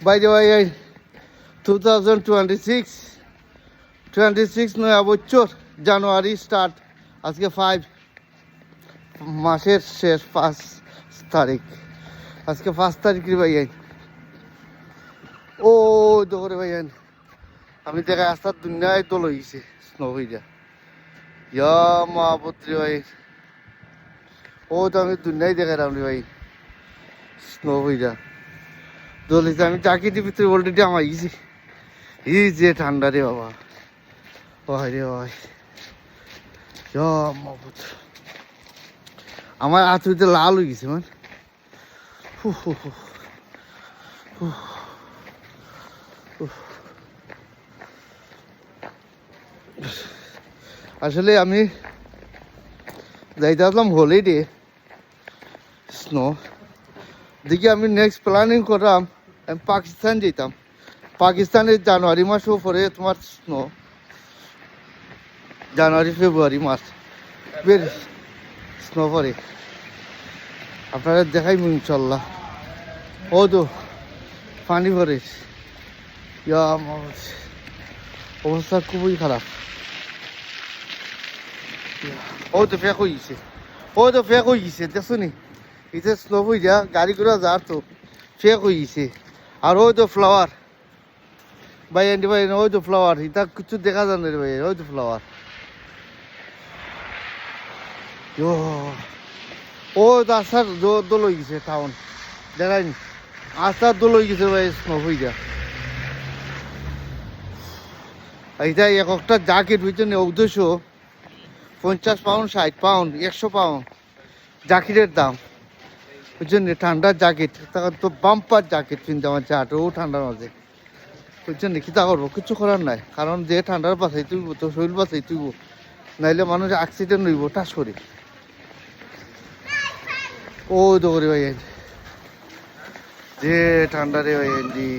By the way, 2026 নয় বছর জানুয়ারি start. আজকে 5 মাসের শেষ 5 তারিখ। আজকে 5 তারিখ রে ভাই। ও দৌড়ে ভাই আমি দেখা রাস্তার দুনিয়ায় তো লইছে স্নো হইয়া ইয়া মা পুত্রি ভাই। ও তো আমি দুনিয়ায় দেখালাম রে ভাই স্নো হইয়া দলিছে। আমি চাকিটির ভিতরে অলরেডি আমার এই যে ঠান্ডা রে বাবা। ভাই রে ভাই ইয়া মা পুত্র আমার হাতুড়িতে লাল হয়ে গেছে মানে। আসলে আমি যাইতে আসলাম হলিডে স্নো দেখি। আমি নেক্সট প্ল্যানিং করলাম আমি পাকিস্তান যেতাম। পাকিস্তানের জানুয়ারি মাসও পরে তোমার স্নো, জানুয়ারি ফেব্রুয়ারি মাস বের স্নো পরে। আপনারা দেখাইব ইনশাল্লাহ। ও তো পানি ভরে অবস্থা খুবই খারাপ। ও তো ফেক হয়ে গেছে, ও তো ফেক হয়ে গেছে দেখছো নি। এটা স্নো হয়ে যা গাড়ি ঘোড়া যার তো ফেক হয়ে গেছে। আর ওই তো ফ্লাওয়ার ভাই এন্ডি ভাই, ওই তো ফ্লাওয়ার এটা কিছু দেখা যায় না রে ভাই। ওই তো ফ্লাওয়ার ও রাস্তার দোল হয়ে গেছে টাউন দেখায়নি। রাস্তার দোল হয়ে গেছে ভাই স্নো হয়ে যা। এইটা এক একটা জ্যাকেট হইতে 250 পাউন্ড 60 পাউন্ড 100 পাউন্ড জ্যাকেটের দাম। ওই জন্য ঠান্ডার জ্যাকেট তখন তো বাম্পার জ্যাকেট কিনতে আমার চাট ও ঠান্ডার মাঝে। ওই জন্য কিতা করবো, কিছু করার নাই। কারণ যে ঠান্ডার বাসাই তুইব তো শরীর বাসাই তুইব, নাইলে মানুষ অ্যাক্সিডেন্ট হইব টাস করে। ও দৌড়ে ভাই যে ঠান্ডা রে ভাই জি।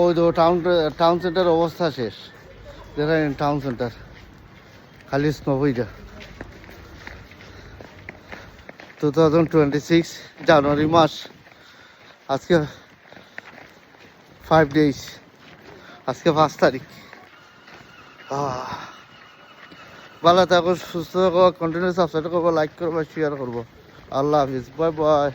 ওই তো টাউন সেন্টার অবস্থা শেষ। দেখেন টাউন সেন্টার খালি স্নো হইয়া। 2026 জানুয়ারি মাস, আজকে 5 days, আজকে 5 তারিখ। ভালো থাকো, সুস্থ থাকো, কন্টিনিউ সাবস্ক্রাইব করবো, লাইক করবো, শেয়ার করবো। আল্লাহ হাফিজ, বাই বাই।